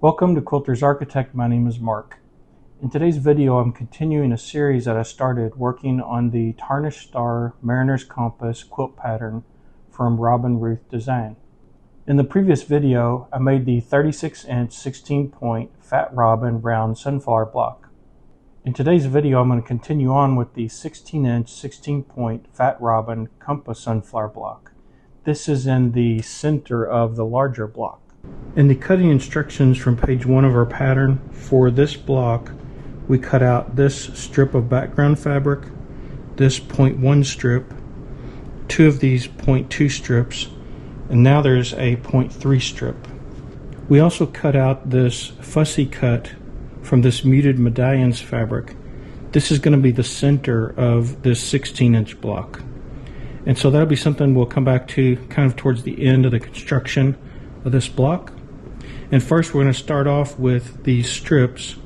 Welcome to Quilter's Architect. My name is Mark. In today's video, I'm continuing a series that I started working on the Tarnished Star Mariner's Compass quilt pattern from Robin Ruth Design. In the previous video, I made the 36-inch 16-point Fat Robin round sunflower block. In today's video, I'm going to continue on with the 16-inch 16-point Fat Robin compass sunflower block. This is in the center of the larger block. In the cutting instructions from page 1 of our pattern for this block, we cut out this strip of background fabric, this 0.1 strip, 2 of these 0.2 strips, and now there's a 0.3 strip. We also cut out this fussy cut from this muted medallions fabric. This is going to be the center of this 16-inch block. And so that'll be something we'll come back to kind of towards the end of the construction of this block. And first we're going to start off with these strips,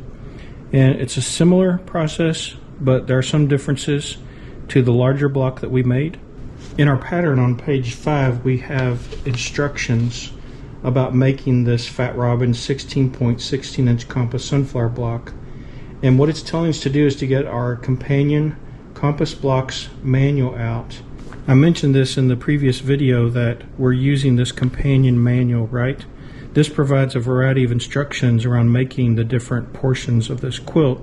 and it's a similar process, but there are some differences to the larger block that we made. In our pattern on page 5 we have instructions about making this Fat Robin 16-point 16-inch compass sunflower block, and what it's telling us to do is to get our companion compass blocks manual out. I mentioned this in the previous video that we're using this companion manual, right? This provides a variety of instructions around making the different portions of this quilt.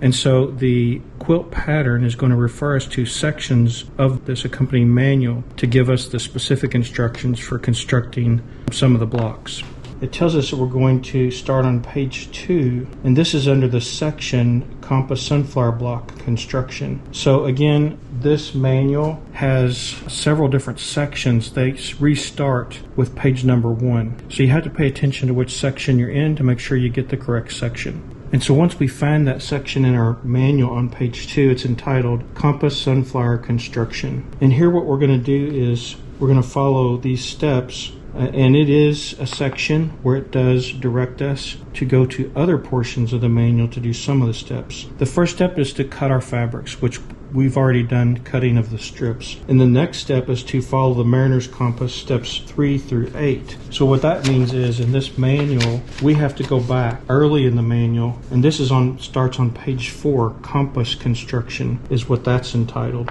And so the quilt pattern is going to refer us to sections of this accompanying manual to give us the specific instructions for constructing some of the blocks. It tells us that we're going to start on page 2, and this is under the section Compass Sunflower Block Construction. So again, this manual has several different sections. They restart with page number 1. So you have to pay attention to which section you're in to make sure you get the correct section. And so once we find that section in our manual on page 2, it's entitled Compass Sunflower Construction. And here what we're going to do is we're going to follow these steps. And it is a section where it does direct us to go to other portions of the manual to do some of the steps. The first step is to cut our fabrics, which we've already done cutting of the strips. And the next step is to follow the Mariner's Compass steps 3 through 8. So what that means is in this manual, we have to go back early in the manual, and this is starts on page 4, Compass Construction is what that's entitled.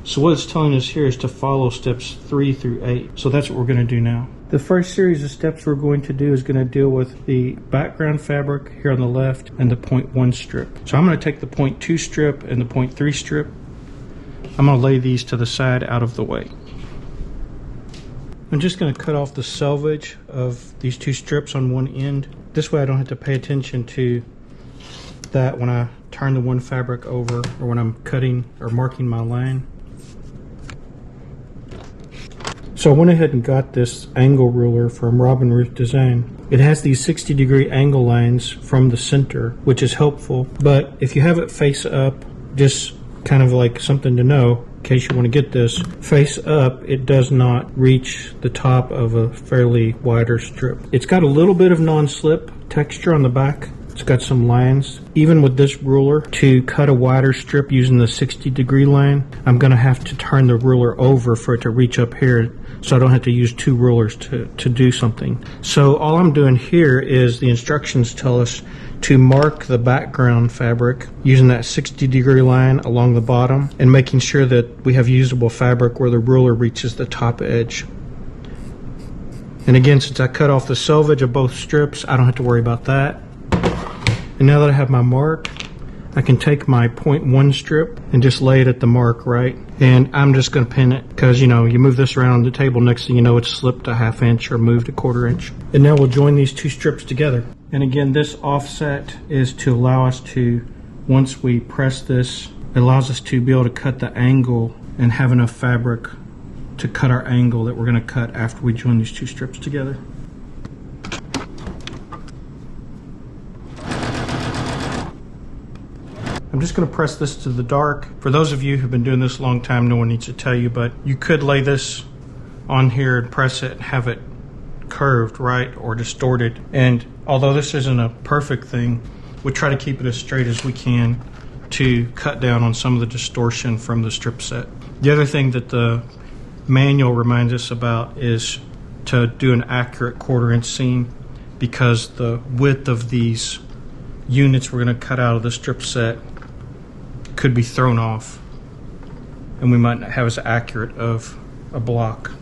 So what it's telling us here is to follow steps 3 through 8. So that's what we're going to do now. The first series of steps we're going to do is going to deal with the background fabric here on the left and the 0.1 strip. So I'm going to take the 0.2 strip and the 0.3 strip. I'm going to lay these to the side out of the way. I'm just going to cut off the selvage of these 2 strips on one end. This way I don't have to pay attention to that when I turn the one fabric over or when I'm cutting or marking my line. So I went ahead and got this angle ruler from Robin Ruth Design. It has these 60-degree angle lines from the center, which is helpful. But if you have it face up, just kind of like something to know, in case you want to get this, face up, it does not reach the top of a fairly wider strip. It's got a little bit of non-slip texture on the back. It's got some lines. Even with this ruler, to cut a wider strip using the 60-degree line, I'm going to have to turn the ruler over for it to reach up here, so I don't have to use 2 rulers to do something. So all I'm doing here is the instructions tell us to mark the background fabric using that 60-degree line along the bottom and making sure that we have usable fabric where the ruler reaches the top edge. And again, since I cut off the selvage of both strips, I don't have to worry about that. And now that I have my mark, I can take my 0.1 strip and just lay it at the mark, right? And I'm just going to pin it because, you know, you move this around on the table, next thing you know, it's slipped a 1/2 inch or moved a 1/4 inch. And now we'll join these 2 strips together. And again, this offset is to allow us to, once we press this, it allows us to be able to cut the angle and have enough fabric to cut our angle that we're going to cut after we join these 2 strips together. I'm just going to press this to the dark. For those of you who've been doing this a long time, no one needs to tell you, but you could lay this on here and press it and have it curved, right, or distorted. And although this isn't a perfect thing, we try to keep it as straight as we can to cut down on some of the distortion from the strip set. The other thing that the manual reminds us about is to do an accurate 1/4 inch seam. because the width of these units we're going to cut out of the strip set could be thrown off, and we might not have as accurate of a block.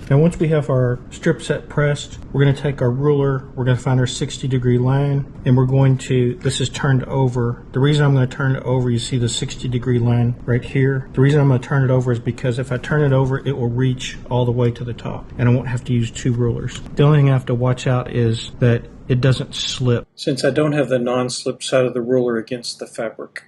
Now once we have our strip set pressed, we're going to take our ruler, we're going to find our 60-degree line, and we're going to, this is turned over. The reason I'm going to turn it over, you see the 60-degree line right here. The reason I'm going to turn it over is because if I turn it over, it will reach all the way to the top, and I won't have to use two rulers. The only thing I have to watch out is that it doesn't slip, since I don't have the non-slip side of the ruler against the fabric.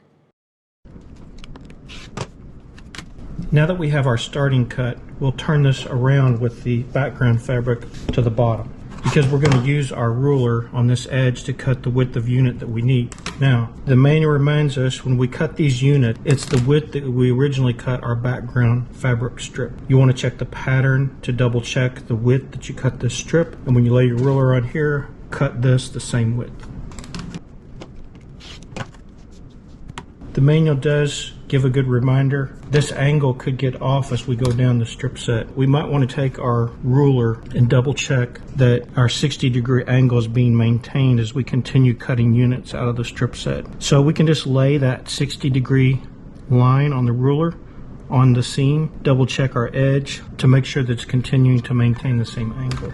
Now that we have our starting cut, we'll turn this around with the background fabric to the bottom, because we're going to use our ruler on this edge to cut the width of unit that we need. Now, the manual reminds us when we cut these units, it's the width that we originally cut our background fabric strip. You want to check the pattern to double check the width that you cut this strip, and when you lay your ruler on here, cut this the same width. The manual does give a good reminder. This angle could get off as we go down the strip set. We might want to take our ruler and double check that our 60-degree angle is being maintained as we continue cutting units out of the strip set. So we can just lay that 60-degree line on the ruler on the seam, double check our edge to make sure that it's continuing to maintain the same angle.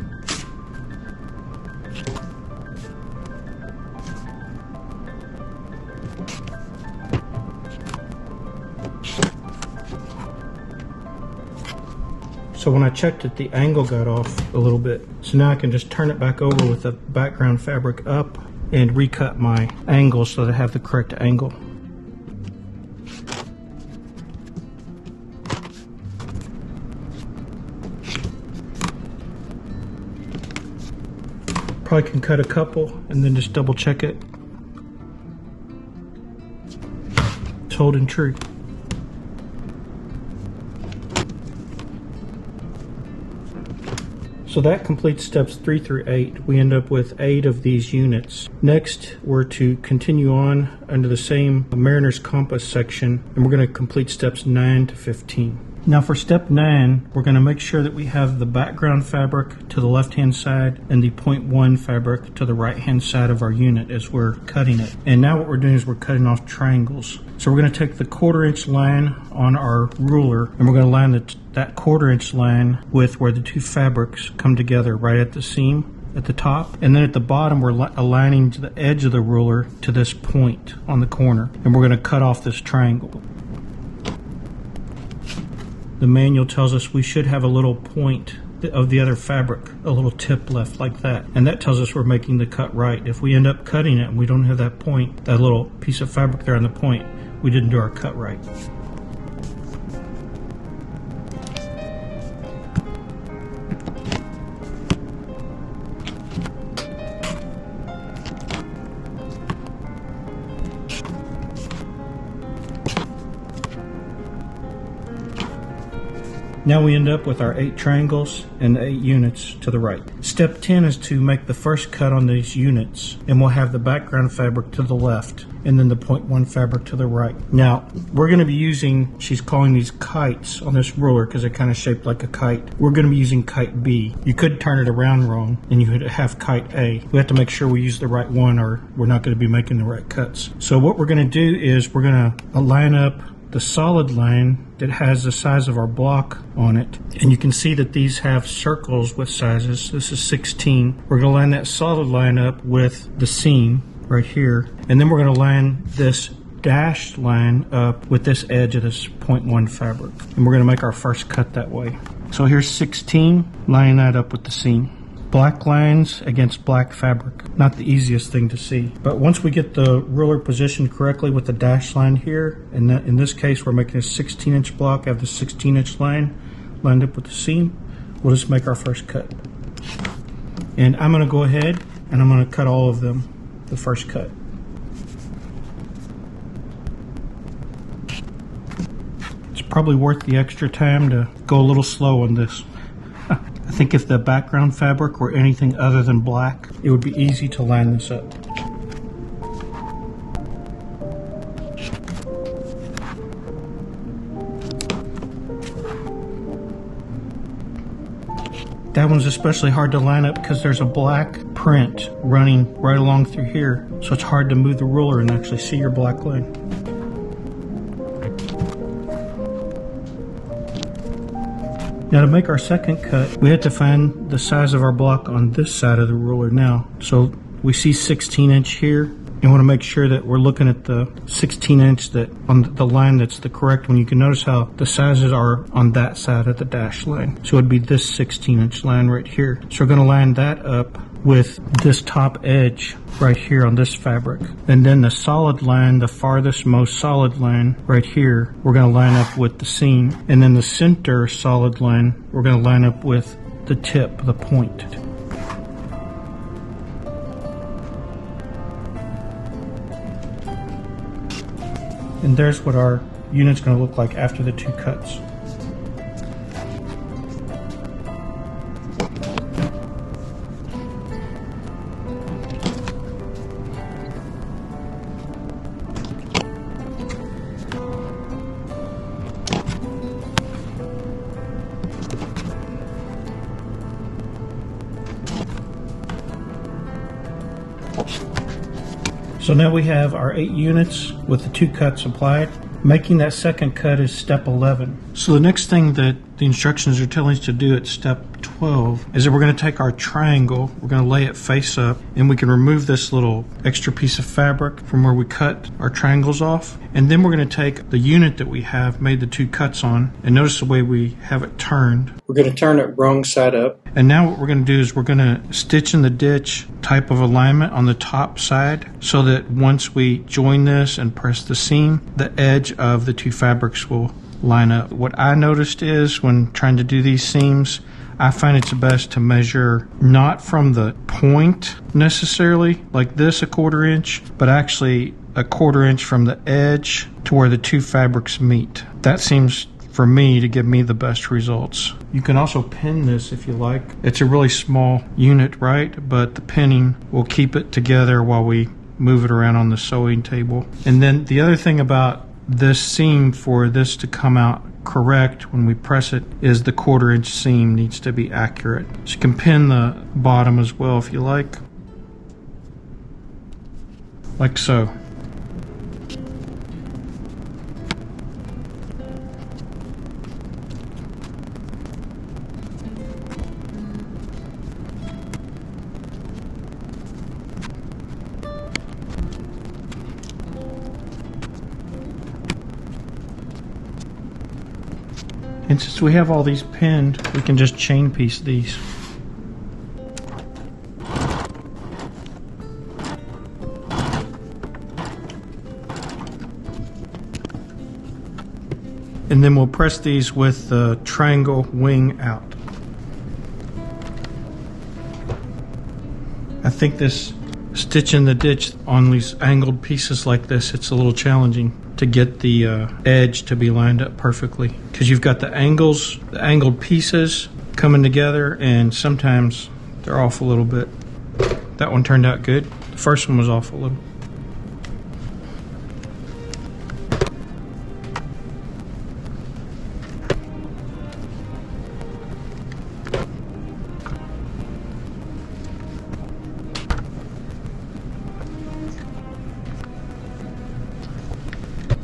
So when I checked it, the angle got off a little bit. So now I can just turn it back over with the background fabric up and recut my angle so that I have the correct angle. Probably can cut a couple and then just double check it. It's holding true. So that completes steps 3 through 8. We end up with 8 of these units. Next, we're to continue on under the same Mariner's Compass section, and we're going to complete steps 9 to 15. Now for step 9, we're going to make sure that we have the background fabric to the left-hand side and the 0.1 fabric to the right-hand side of our unit as we're cutting it. And now what we're doing is we're cutting off triangles. So we're going to take the 1/4-inch line on our ruler, and we're going to line that 1/4-inch line with where the two fabrics come together right at the seam at the top, and then at the bottom we're aligning to the edge of the ruler to this point on the corner, and we're going to cut off this triangle. The manual tells us we should have a little point of the other fabric, a little tip left like that, and that tells us we're making the cut right. If we end up cutting it and we don't have that point, that little piece of fabric there on the point, we didn't do our cut right. Now we end up with our 8 triangles and 8 units to the right. Step 10 is to make the first cut on these units, and we'll have the background fabric to the left and then the 0.1 fabric to the right. Now we're going to be using, she's calling these kites on this ruler because they're kind of shaped like a kite. We're going to be using kite B. You could turn it around wrong and you could have kite A. We have to make sure we use the right one or we're not going to be making the right cuts. So what we're going to do is we're going to line up the solid line that has the size of our block on it, and you can see that these have circles with sizes. This is 16. We're going to line that solid line up with the seam right here, and then we're going to line this dashed line up with this edge of this 0.1 fabric, and we're going to make our first cut that way. So here's 16, line that up with the seam. Black lines against black fabric. Not the easiest thing to see. But once we get the ruler positioned correctly with the dash line here, and in this case we're making a 16-inch block, I have the 16-inch line lined up with the seam, we'll just make our first cut. And I'm going to go ahead and I'm going to cut all of them, the first cut. It's probably worth the extra time to go a little slow on this. I think if the background fabric were anything other than black, it would be easy to line this up. That one's especially hard to line up because there's a black print running right along through here, so it's hard to move the ruler and actually see your black line. Now to make our second cut, we have to find the size of our block on this side of the ruler now. So we see 16" here, and want to make sure that we're looking at the 16" that on the line that's the correct one. You can notice how the sizes are on that side of the dash line. So it'd be this 16" line right here. So we're going to line that up with this top edge right here on this fabric. And then the solid line, the farthest most solid line right here, we're going to line up with the seam. And then the center solid line, we're going to line up with the tip, the point. And there's what our unit's going to look like after the two cuts. So now we have our 8 units with the 2 cuts applied. Making that second cut is step 11. So the next thing that the instructions are telling us to do at step 12 is that we're going to take our triangle, we're going to lay it face up, and we can remove this little extra piece of fabric from where we cut our triangles off. And then we're going to take the unit that we have made the 2 cuts on, and notice the way we have it turned. We're going to turn it wrong side up. And now what we're going to do is we're going to stitch in the ditch type of alignment on the top side, so that once we join this and press the seam, the edge of the 2 fabrics will line up. What I noticed is when trying to do these seams, I find it's best to measure not from the point necessarily, like this, 1/4 inch, but actually 1/4 inch from the edge to where the 2 fabrics meet. That seems for me to give me the best results. You can also pin this if you like. It's a really small unit, right? But the pinning will keep it together while we move it around on the sewing table. And then the other thing about this seam, for this to come out correct when we press it, is the 1/4 inch seam needs to be accurate. So you can pin the bottom as well if you like so. And since we have all these pinned, we can just chain piece these. And then we'll press these with the triangle wing out. I think this stitch in the ditch on these angled pieces like this, it's a little challenging to get the edge to be lined up perfectly, because you've got the angles, the angled pieces coming together, and sometimes they're off a little bit. That one turned out good. The first one was off a little.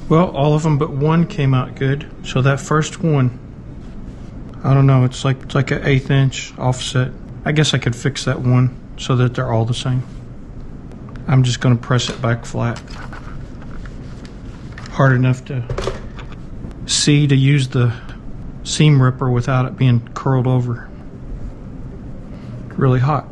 Well, all of them but one came out good. So that first one, I don't know, it's like an 1/8 inch offset. I guess I could fix that one so that they're all the same. I'm just going to press it back flat. Hard enough to see to use the seam ripper without it being curled over. Really hot.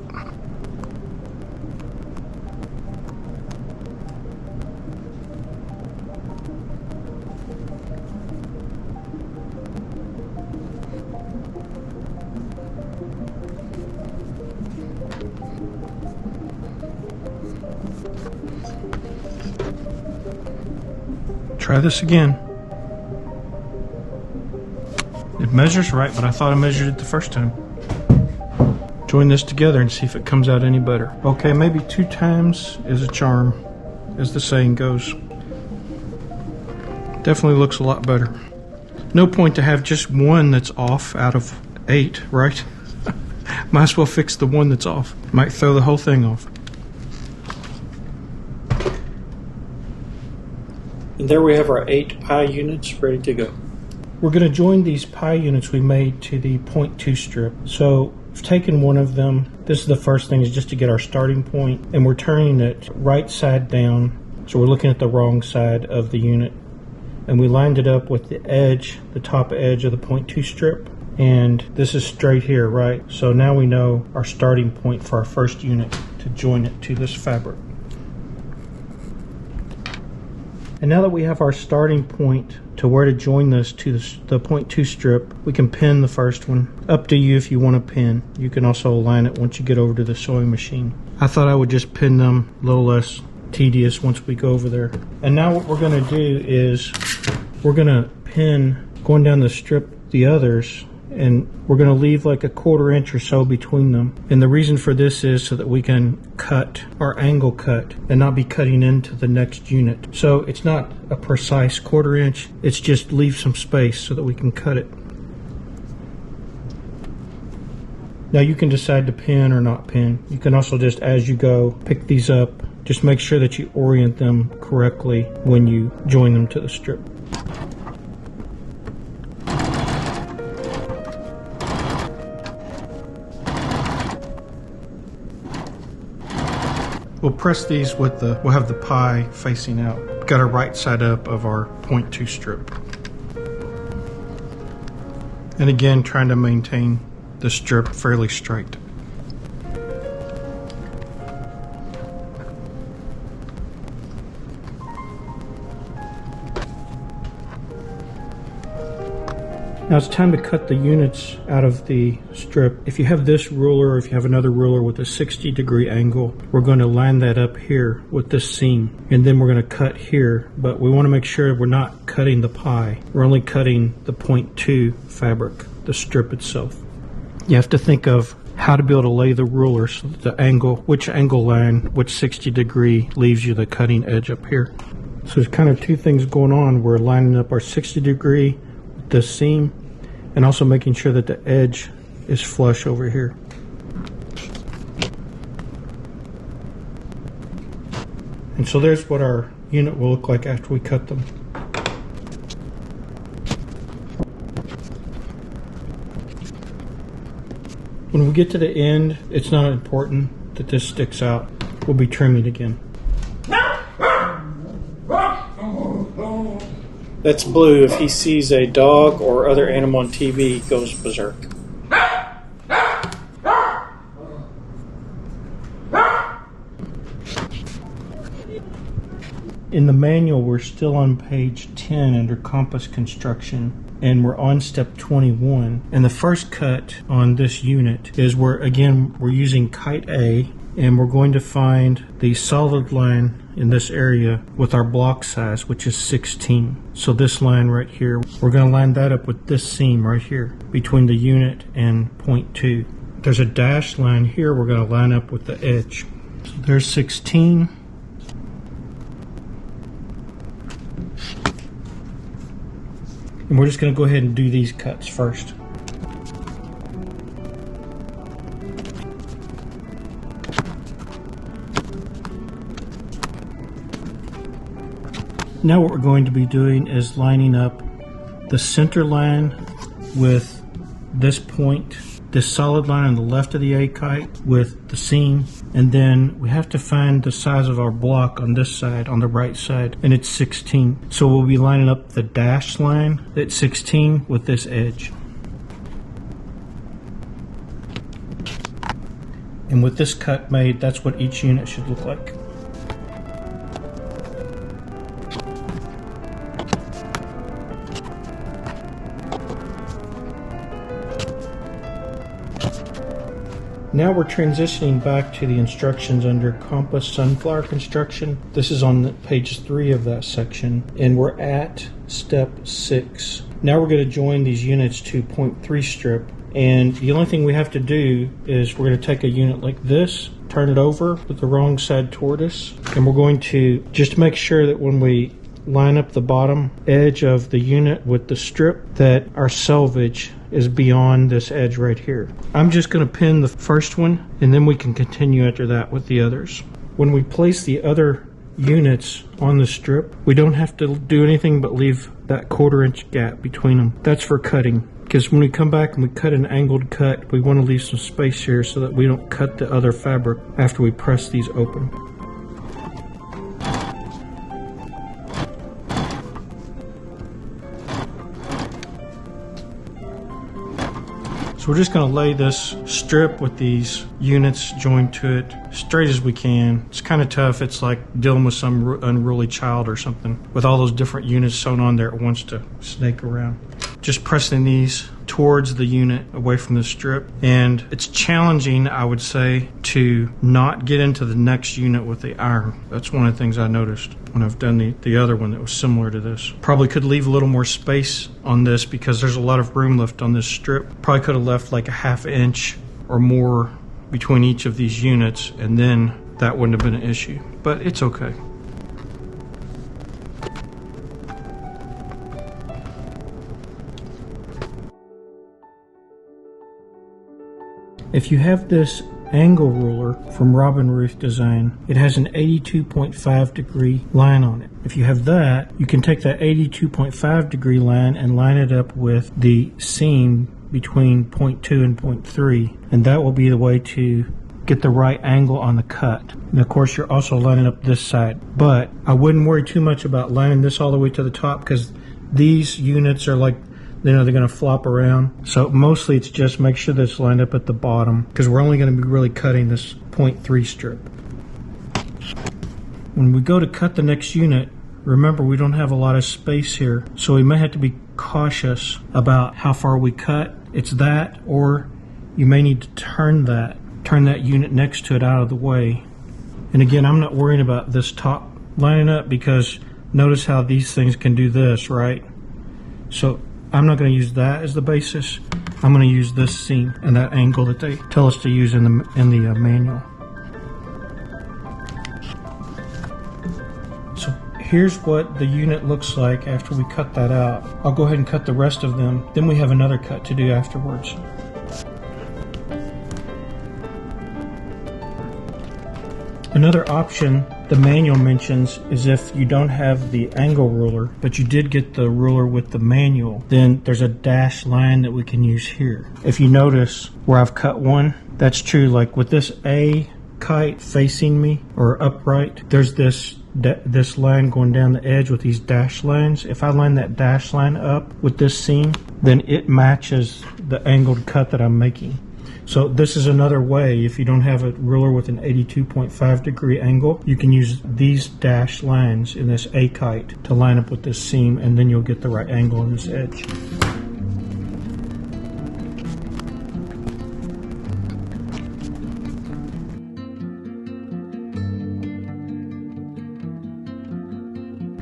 Try this again. It measures right, but I thought I measured it the first time. Join this together and see if it comes out any better. Okay, maybe 2 times is a charm, as the saying goes. Definitely looks a lot better. No point to have just one that's off out of 8, right? Might as well fix the one that's off. Might throw the whole thing off. And there we have our 8 pie units ready to go. We're going to join these pie units we made to the 0.2 strip. So we've taken one of them. This is the first thing, is just to get our starting point, and we're turning it right side down. So we're looking at the wrong side of the unit. And we lined it up with the edge, the top edge of the 0.2 strip. And this is straight here, right? So now we know our starting point for our first unit to join it to this fabric. And now that we have our starting point to where to join this to the 0.2 strip, we can pin the first one. Up to you if you want to pin. You can also align it once you get over to the sewing machine. I thought I would just pin them, a little less tedious once we go over there. And now what we're going to do is we're going to pin going down the strip the others, and we're going to leave like a 1/4 inch or so between them. And the reason for this is so that we can cut our angle cut and not be cutting into the next unit. So it's not a precise 1/4 inch, it's just leave some space so that we can cut it. Now you can decide to pin or not pin. You can also just, as you go, pick these up. Just make sure that you orient them correctly when you join them to the strip. We'll press these with we'll have the pie facing out. Got our right side up of our 0.2 strip. And again, trying to maintain the strip fairly straight. Now it's time to cut the units out of the strip. If you have this ruler, or if you have another ruler with a 60-degree angle, we're going to line that up here with this seam. And then we're going to cut here, but we want to make sure we're not cutting the pie. We're only cutting the 0.2 fabric, the strip itself. You have to think of how to be able to lay the ruler so that the angle, which angle line, which 60 degree leaves you the cutting edge up here. So there's kind of two things going on. We're lining up our 60 degree with this seam, and also making sure that the edge is flush over here. And so there's what our unit will look like after we cut them. When we get to the end, it's not important that this sticks out. We'll be trimming again. That's Blue. If he sees a dog or other animal on TV, he goes berserk. In the manual, we're still on page 10 under compass construction, and we're on step 21. And the first cut on this unit is we're using kite A, and we're going to find the solid line in this area with our block size, which is 16. So this line right here, we're going to line that up with this seam right here between the unit and 0.2. There's a dashed line here we're going to line up with the edge. So there's 16. And we're just going to go ahead and do these cuts first. Now what we're going to be doing is lining up the center line with this point, this solid line on the left of the A-kite with the seam, and then we have to find the size of our block on this side, on the right side, and it's 16. So we'll be lining up the dashed line at 16 with this edge. And with this cut made, that's what each unit should look like. Now we're transitioning back to the instructions under Compass Sunflower Construction. This is on page 3 of that section, and we're at step 6. Now we're going to join these units to 0.3 strip, and the only thing we have to do is we're going to take a unit like this, turn it over with the wrong side toward us, and we're going to just make sure that when we line up the bottom edge of the unit with the strip, that our selvage is beyond this edge right here. I'm just going to pin the first one, and then we can continue after that with the others. When we place the other units on the strip, we don't have to do anything but leave that 1/4 inch gap between them. That's for cutting, because when we come back and we cut an angled cut, we want to leave some space here so that we don't cut the other fabric after we press these open. So we're just going to lay this strip with these units joined to it straight as we can. It's kind of tough. It's like dealing with some unruly child or something with all those different units sewn on there. It wants to snake around. Just pressing these towards the unit away from the strip. And it's challenging, I would say, to not get into the next unit with the iron. That's one of the things I noticed when I've done the other one that was similar to this. Probably could leave a little more space on this because there's a lot of room left on this strip. Probably could have left like a 1/2 inch or more between each of these units, and then that wouldn't have been an issue. But it's okay. If you have this angle ruler from Robin Ruth Design, it has an 82.5 degree line on it. If you have that, you can take that 82.5 degree line and line it up with the seam between 0.2 and 0.3, and that will be the way to get the right angle on the cut. And of course, you're also lining up this side, but I wouldn't worry too much about lining this all the way to the top, because these units are like, they're going to flop around. So mostly it's just make sure that it's lined up at the bottom, because we're only going to be really cutting this 0.3 strip. When we go to cut the next unit, remember we don't have a lot of space here, so we may have to be cautious about how far we cut. It's that, or you may need to turn that unit next to it out of the way. And again, I'm not worrying about this top lining up, because notice how these things can do this, right? So I'm not going to use that as the basis. I'm going to use this seam and that angle that they tell us to use in the manual. So here's what the unit looks like after we cut that out. I'll go ahead and cut the rest of them. Then we have another cut to do afterwards. Another option the manual mentions is if you don't have the angle ruler, but you did get the ruler with the manual, then there's a dashed line that we can use here. If you notice where I've cut one, that's true. Like with this A kite facing me or upright, there's this line going down the edge with these dashed lines. If I line that dashed line up with this seam, then it matches the angled cut that I'm making. So this is another way. If you don't have a ruler with an 82.5 degree angle, you can use these dashed lines in this A kite to line up with this seam, and then you'll get the right angle on this edge.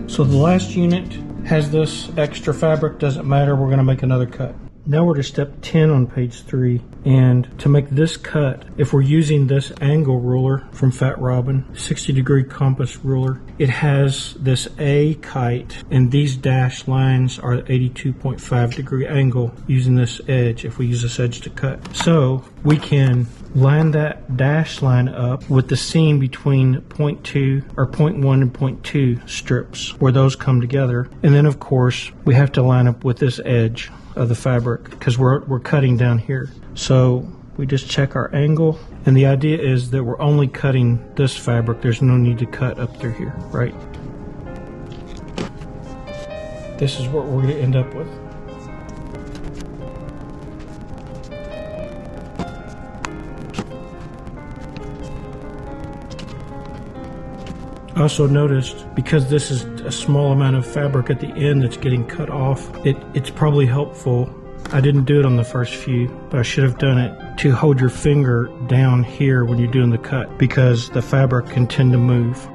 So the last unit has this extra fabric, doesn't matter, we're going to make another cut. Now we're to step 10 on page 3, and to make this cut, if we're using this angle ruler from Fat Robin, 60 degree compass ruler, it has this A kite, and these dashed lines are 82.5 degree angle using this edge if we use this edge to cut. So we can line that dash line up with the seam between 0.2 or 0.1 and 0.2 strips where those come together, and then of course we have to line up with this edge of the fabric because we're cutting down here. So we just check our angle, and the idea is that we're only cutting this fabric. There's no need to cut up through here, right? This is what we're going to end up with. Also noticed, because this is a small amount of fabric at the end that's getting cut off, it's probably helpful. I didn't do it on the first few, but I should have done it, to hold your finger down here when you're doing the cut, because the fabric can tend to move.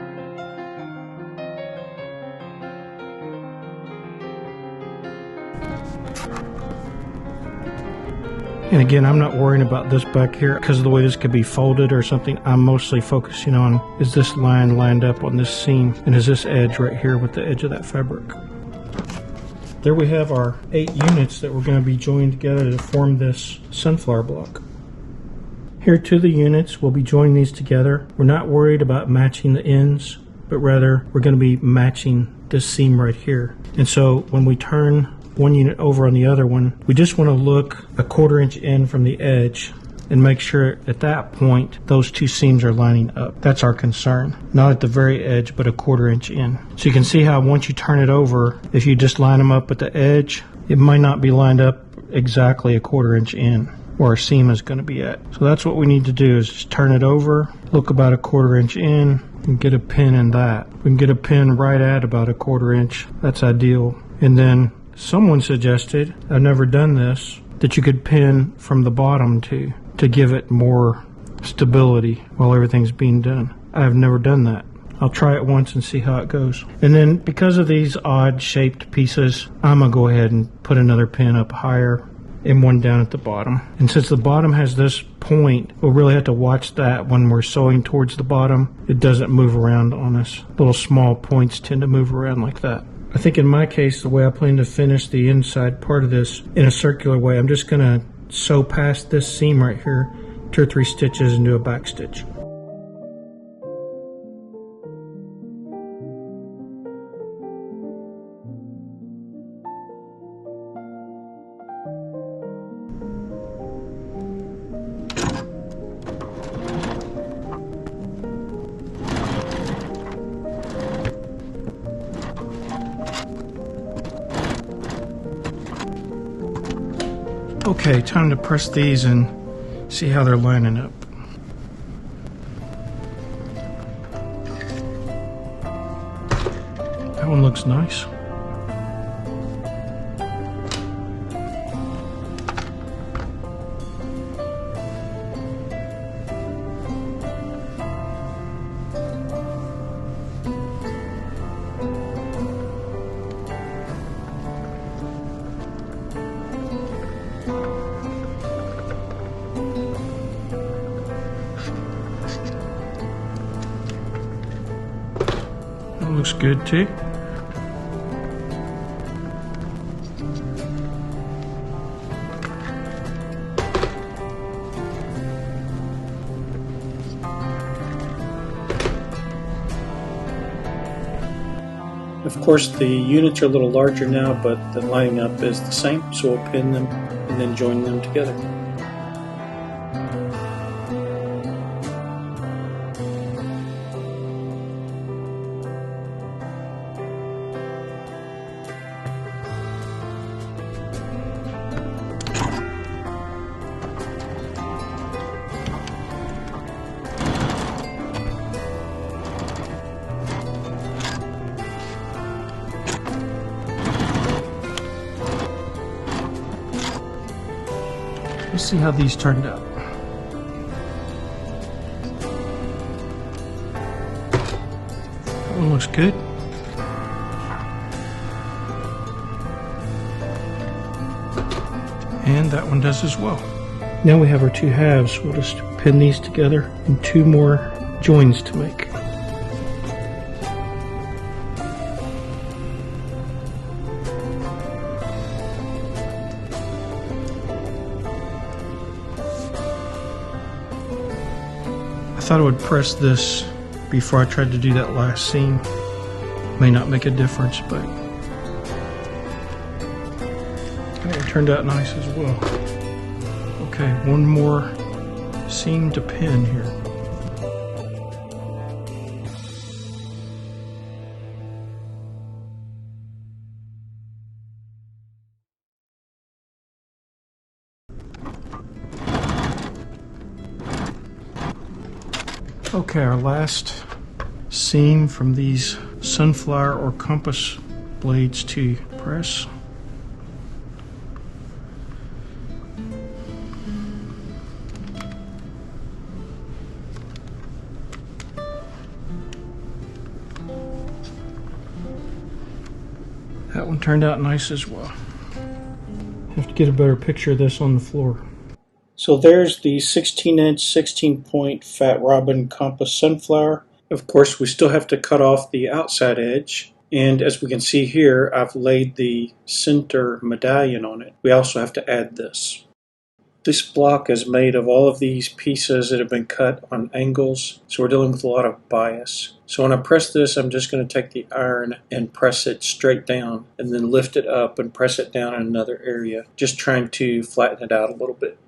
And again, I'm not worrying about this back here because of the way this could be folded or something. I'm mostly focusing on, is this line lined up on this seam, and is this edge right here with the edge of that fabric. There we have our 8 units that we're going to be joined together to form this sunflower block. Here 2 of the units, we'll be joining these together. We're not worried about matching the ends, but rather we're going to be matching this seam right here. And so when we turn one unit over on the other one, we just want to look a 1/4 inch in from the edge and make sure at that point those 2 seams are lining up. That's our concern. Not at the very edge, but a 1/4 inch in. So you can see how once you turn it over, if you just line them up at the edge, it might not be lined up exactly a 1/4 inch in where our seam is going to be at. So that's what we need to do, is just turn it over, look about a 1/4 inch in, and get a pin in that. We can get a pin right at about a 1/4 inch. That's ideal. And then someone suggested, I've never done this, that you could pin from the bottom too, to give it more stability while everything's being done. I've never done that. I'll try it once and see how it goes. And then because of these odd shaped pieces, I'm gonna go ahead and put another pin up higher and one down at the bottom. And since the bottom has this point, we'll really have to watch that when we're sewing towards the bottom. It doesn't move around on us. Little small points tend to move around like that. I think in my case, the way I plan to finish the inside part of this in a circular way, I'm just gonna sew past this seam right here, 2 or 3 stitches, and do a back stitch. Okay, time to press these and see how they're lining up. That one looks nice. That looks good too. Of course, the units are a little larger now, but the lining up is the same, so we'll pin them and then join them together. Let's see how these turned out. That one looks good. And that one does as well. Now we have our 2 halves. We'll just pin these together and 2 more joins to make. I thought I would press this before I tried to do that last seam. May not make a difference, but it turned out nice as well. Okay, one more seam to pin here. Okay, our last seam from these sunflower or compass blades to press. That one turned out nice as well. Have to get a better picture of this on the floor. So there's the 16-inch, 16-point Fat Robin compass sunflower. Of course, we still have to cut off the outside edge. And as we can see here, I've laid the center medallion on it. We also have to add this. This block is made of all of these pieces that have been cut on angles, so we're dealing with a lot of bias. So when I press this, I'm just going to take the iron and press it straight down, and then lift it up and press it down in another area, just trying to flatten it out a little bit.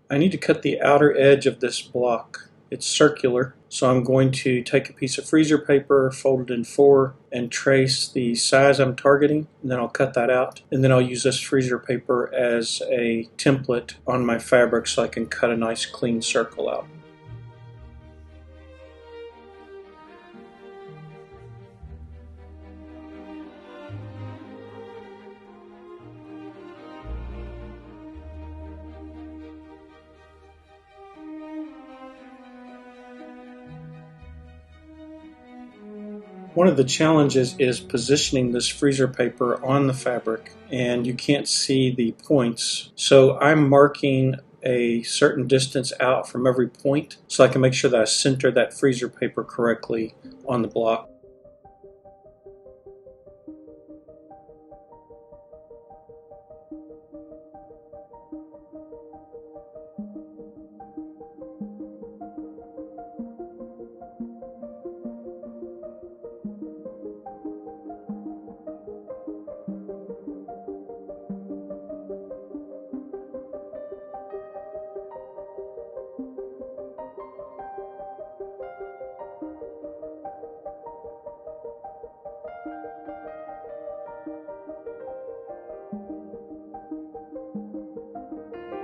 I need to cut the outer edge of this block. It's circular, so I'm going to take a piece of freezer paper, fold it in four, and trace the size I'm targeting, and then I'll cut that out. And then I'll use this freezer paper as a template on my fabric so I can cut a nice clean circle out. One of the challenges is positioning this freezer paper on the fabric, and you can't see the points. So I'm marking a certain distance out from every point so I can make sure that I center that freezer paper correctly on the block.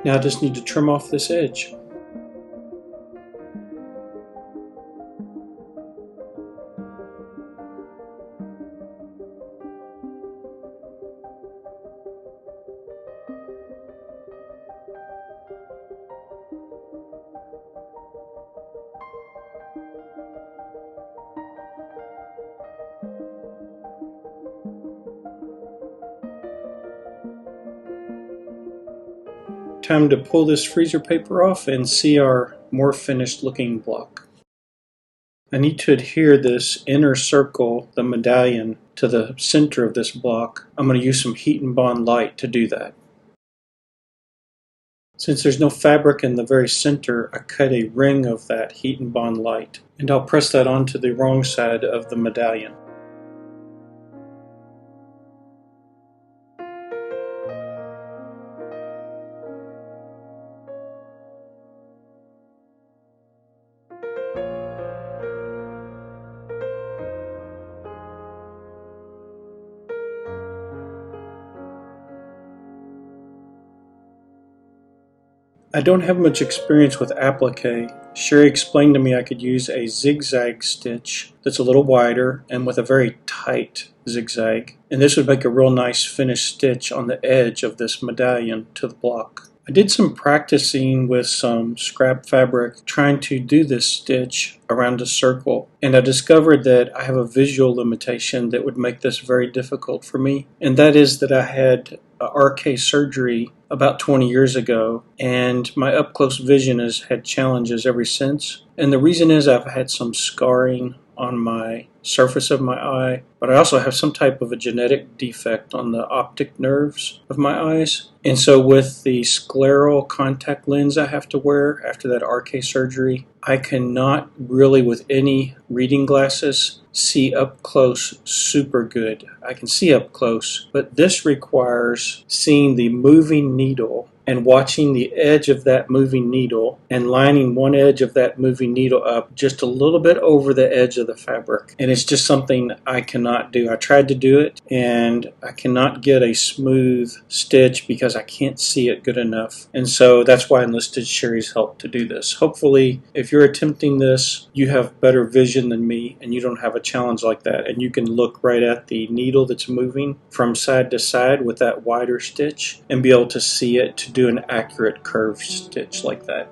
Now I just need to trim off this edge. Time to pull this freezer paper off and see our more finished looking block. I need to adhere this inner circle, the medallion, to the center of this block. I'm going to use some HeatNBond LIte to do that. Since there's no fabric in the very center, I cut a ring of that HeatNBond LIte, and I'll press that onto the wrong side of the medallion. I don't have much experience with applique. Sherry explained to me I could use a zigzag stitch that's a little wider and with a very tight zigzag. And this would make a real nice finished stitch on the edge of this medallion to the block. I did some practicing with some scrap fabric trying to do this stitch around a circle, and I discovered that I have a visual limitation that would make this very difficult for me, and that is that I had RK surgery about 20 years ago, and my up-close vision has had challenges ever since. And the reason is I've had some scarring on my surface of my eye, but I also have some type of a genetic defect on the optic nerves of my eyes. And so with the scleral contact lens I have to wear after that RK surgery, I cannot really with any reading glasses see up close super good. I can see up close, but this requires seeing the moving needle and watching the edge of that moving needle and lining one edge of that moving needle up just a little bit over the edge of the fabric. And it's just something I cannot do. I tried to do it and I cannot get a smooth stitch because I can't see it good enough. And so that's why I enlisted Sherry's help to do this. Hopefully, if you're attempting this, you have better vision than me and you don't have a challenge like that. And you can look right at the needle that's moving from side to side with that wider stitch and be able to see it to do an accurate curved stitch like that.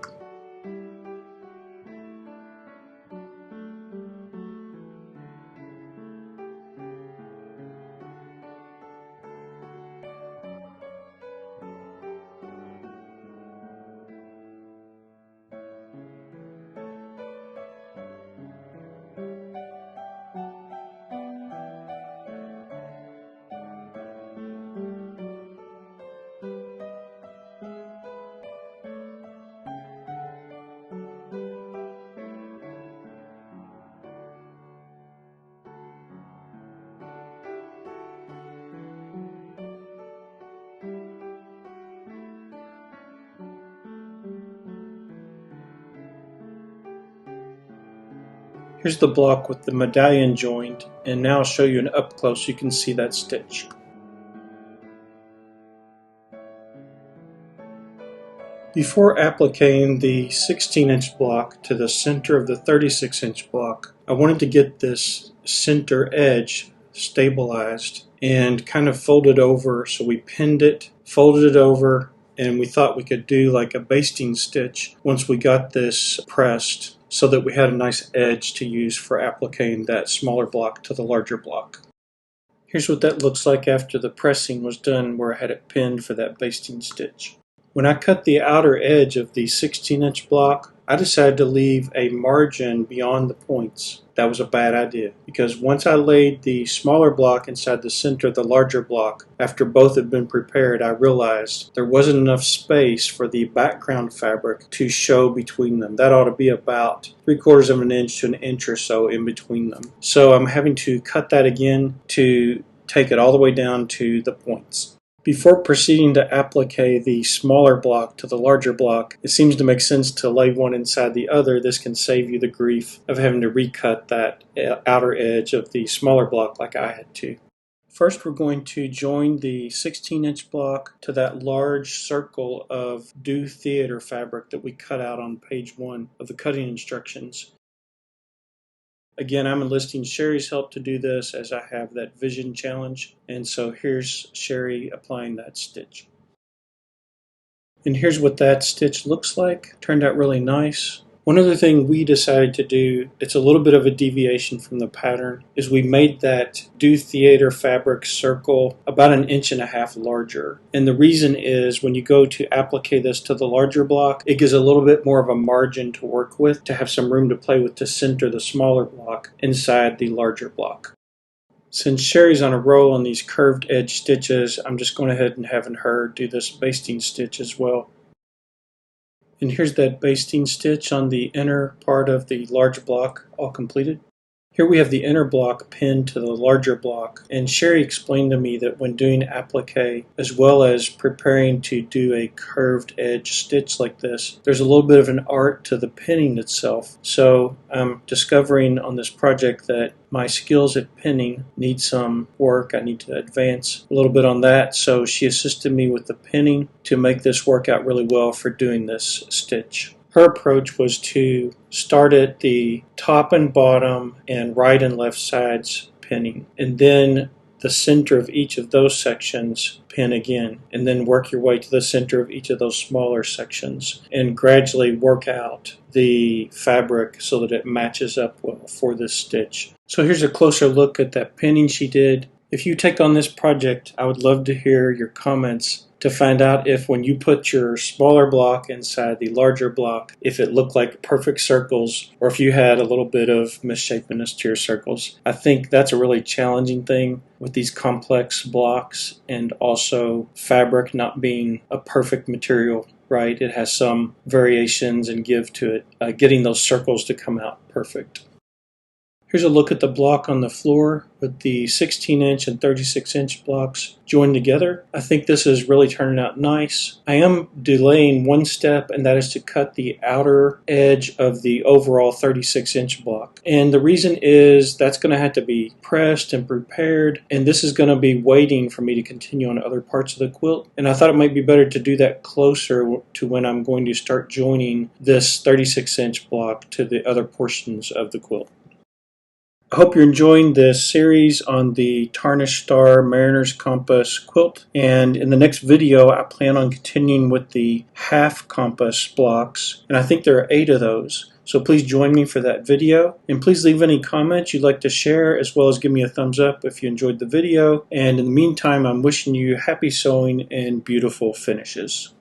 Here's the block with the medallion joint, and now I'll show you an up close so you can see that stitch. Before appliquing the 16-inch block to the center of the 36-inch block, I wanted to get this center edge stabilized and kind of folded over, so we pinned it, folded it over, and we thought we could do like a basting stitch once we got this pressed so that we had a nice edge to use for appliquing that smaller block to the larger block. Here's what that looks like after the pressing was done, where I had it pinned for that basting stitch. When I cut the outer edge of the 16-inch block, I decided to leave a margin beyond the points. That was a bad idea, because once I laid the smaller block inside the center of the larger block, after both had been prepared, I realized there wasn't enough space for the background fabric to show between them. That ought to be about 3/4 of an inch to an inch or so in between them. So I'm having to cut that again to take it all the way down to the points. Before proceeding to applique the smaller block to the larger block, it seems to make sense to lay one inside the other. This can save you the grief of having to recut that outer edge of the smaller block like I had to. First, we're going to join the 16-inch block to that large circle of Do Theater fabric that we cut out on page 1 of the cutting instructions. Again, I'm enlisting Sherry's help to do this, as I have that vision challenge, and so here's Sherry applying that stitch. And here's what that stitch looks like. Turned out really nice. One other thing we decided to do, it's a little bit of a deviation from the pattern, is we made that Do Theater fabric circle about 1.5 inches larger. And the reason is when you go to applique this to the larger block, it gives a little bit more of a margin to work with, to have some room to play with to center the smaller block inside the larger block. Since Sherry's on a roll on these curved edge stitches, I'm just going ahead and having her do this basting stitch as well. And here's that basting stitch on the inner part of the large block all completed. Here we have the inner block pinned to the larger block, and Sherry explained to me that when doing applique, as well as preparing to do a curved edge stitch like this, there's a little bit of an art to the pinning itself. So I'm discovering on this project that my skills at pinning need some work. I need to advance a little bit on that, so she assisted me with the pinning to make this work out really well for doing this stitch. Her approach was to start at the top and bottom and right and left sides pinning, and then the center of each of those sections pin again, and then work your way to the center of each of those smaller sections and gradually work out the fabric so that it matches up well for this stitch. So here's a closer look at that pinning she did. If you take on this project, I would love to hear your comments to find out if when you put your smaller block inside the larger block, if it looked like perfect circles or if you had a little bit of misshapenness to your circles. I think that's a really challenging thing with these complex blocks, and also fabric not being a perfect material, right? It has some variations and give to it, getting those circles to come out perfect. Here's a look at the block on the floor with the 16-inch and 36-inch blocks joined together. I think this is really turning out nice. I am delaying one step, and that is to cut the outer edge of the overall 36-inch block. And the reason is that's going to have to be pressed and prepared, and this is going to be waiting for me to continue on other parts of the quilt. And I thought it might be better to do that closer to when I'm going to start joining this 36-inch block to the other portions of the quilt. I hope you're enjoying this series on the Tarnished Star Mariner's Compass quilt, and in the next video I plan on continuing with the half compass blocks, and I think there are 8 of those. So please join me for that video, and please leave any comments you'd like to share, as well as give me a thumbs up if you enjoyed the video. And in the meantime, I'm wishing you happy sewing and beautiful finishes.